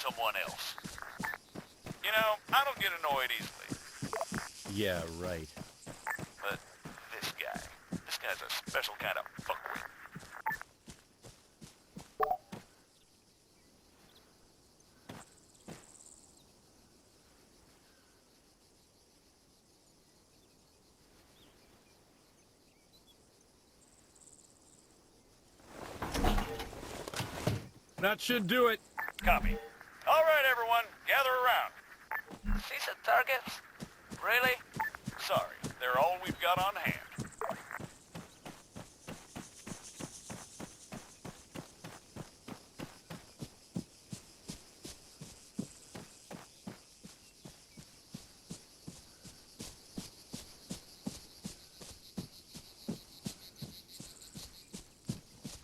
someone else. You know, I don't get annoyed easily. Yeah, right. But this guy's a special kind of fuckwit. That should do it. Copy. All right, everyone, gather around. See some targets? Really? Sorry, they're all we've got on hand.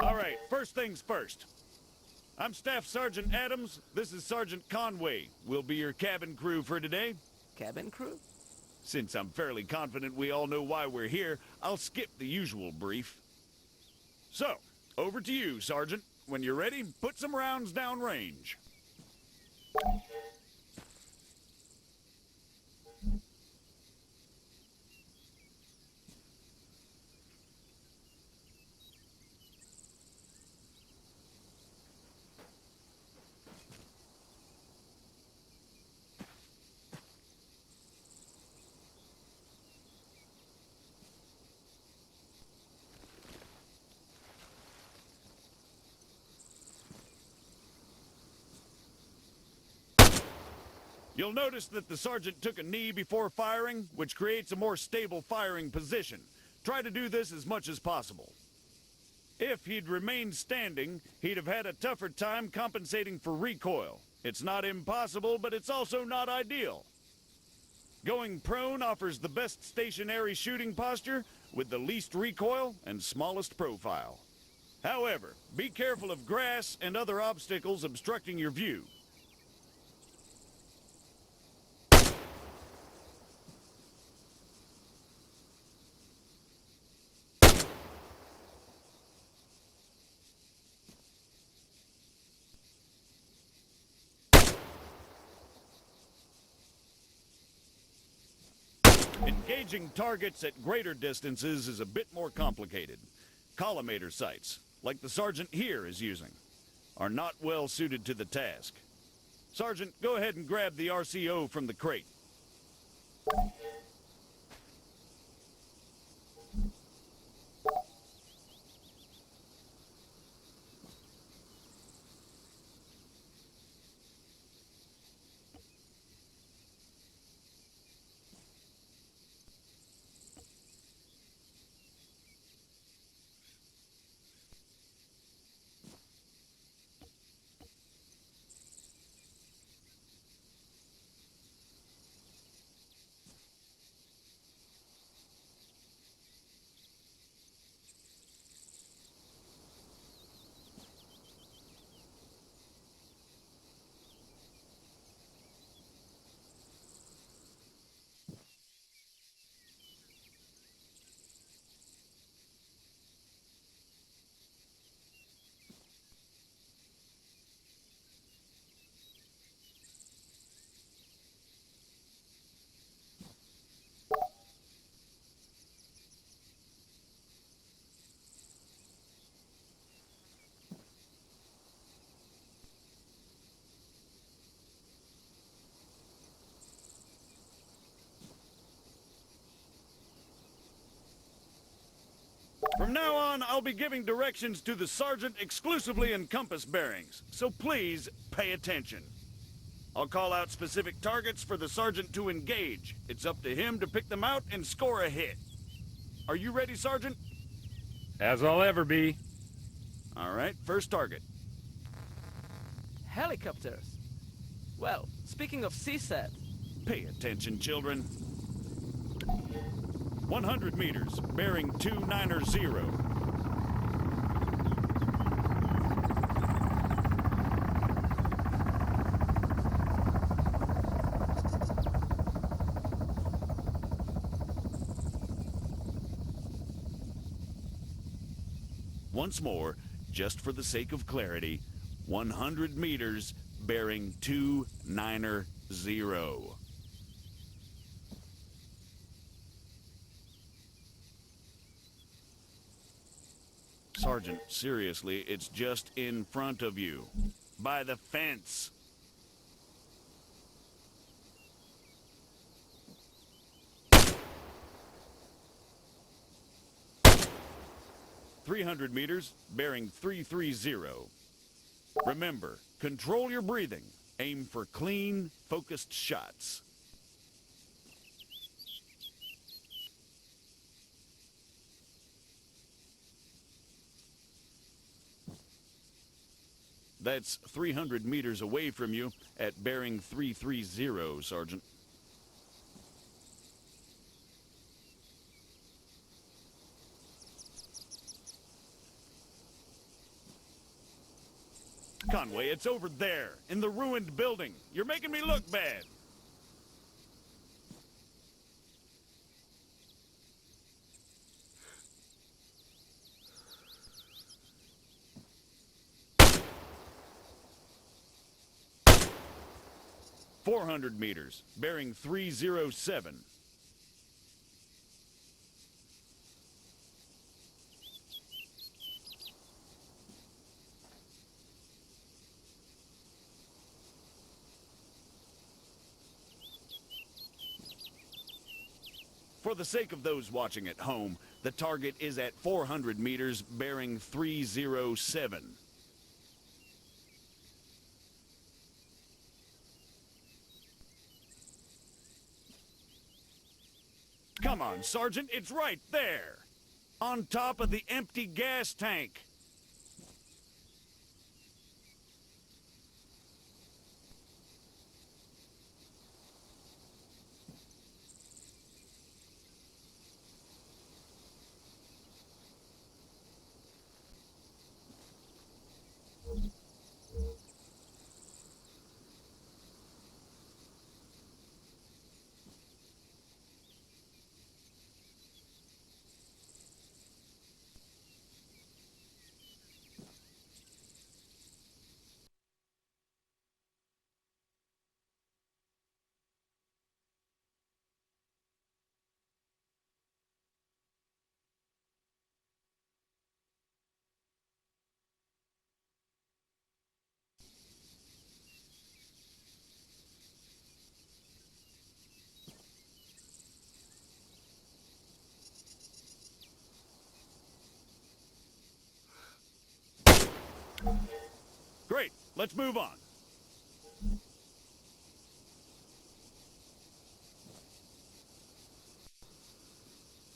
All right, first things first. I'm Staff Sergeant Adams. This is Sergeant Conway. We'll be your cabin crew for today. Cabin crew? Since I'm fairly confident we all know why we're here, I'll skip the usual brief. So, over to you, Sergeant. When you're ready, put some rounds down range. You'll notice that the sergeant took a knee before firing, which creates a more stable firing position. Try to do this as much as possible. If he'd remained standing, he'd have had a tougher time compensating for recoil. It's not impossible, but it's also not ideal. Going prone offers the best stationary shooting posture with the least recoil and smallest profile. However, be careful of grass and other obstacles obstructing your view. Engaging targets at greater distances is a bit more complicated. Collimator sights, like the sergeant here is using, are not well suited to the task. Sergeant, go ahead and grab the RCO from the crate. From now on, I'll be giving directions to the sergeant exclusively in compass bearings, so please pay attention. I'll call out specific targets for the sergeant to engage. It's up to him to pick them out and score a hit. Are you ready, Sergeant? As I'll ever be. All right, first target. Helicopters. Well, speaking of CSAT, Pay attention, children. 100 meters, bearing 290. Once more, just for the sake of clarity, 100 meters, bearing 290. Sergeant, seriously, it's just in front of you. By the fence. "300 meters, bearing 330. Remember, control your breathing. Aim for clean, focused shots. That's 300 meters away from you at bearing 330, Sergeant. Conway, it's over there, in the ruined building. You're making me look bad. "400 meters, bearing 307. For the sake of those watching at home, the target is at 400 meters, bearing 307. Come on, Sergeant, it's right there! On top of the empty gas tank. Great, let's move on.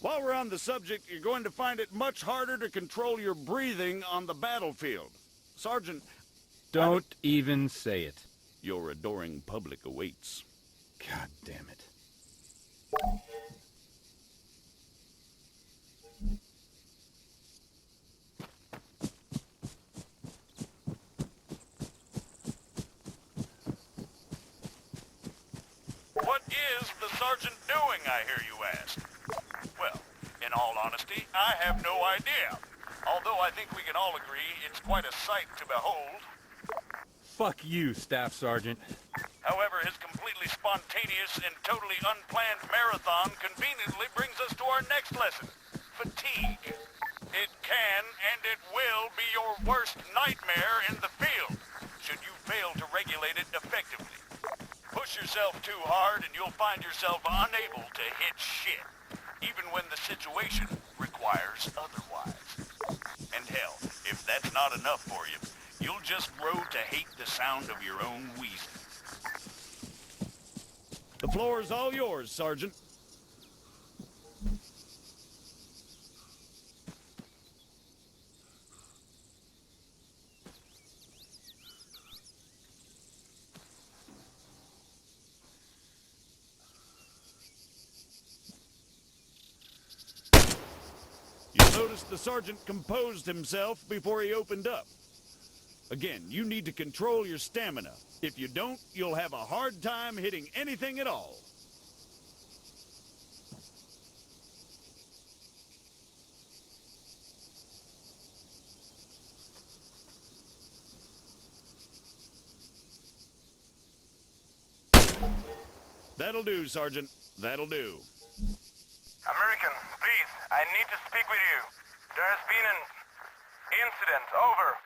While we're on the subject, you're going to find it much harder to control your breathing on the battlefield. Sergeant, Don't even say it. your adoring public awaits. God damn it. What is the sergeant doing, I hear you ask? Well, in all honesty, I have no idea. Although I think we can all agree it's quite a sight to behold. Fuck you, Staff Sergeant. However, his completely spontaneous and totally unplanned marathon conveniently brings us to our next lesson. Fatigue. It can and it will be your worst nightmare in the field, should you fail to regulate it effectively. Push yourself too hard and you'll find yourself unable to hit shit, even when the situation requires otherwise. And hell, if that's not enough for you, you'll just grow to hate the sound of your own wheezing. The floor is all yours, Sergeant. You'll notice the sergeant composed himself before he opened up. Again, you need to control your stamina. If you don't, you'll have a hard time hitting anything at all. That'll do, Sergeant. That'll do. American, please, I need to speak with you. There has been an incident. Over.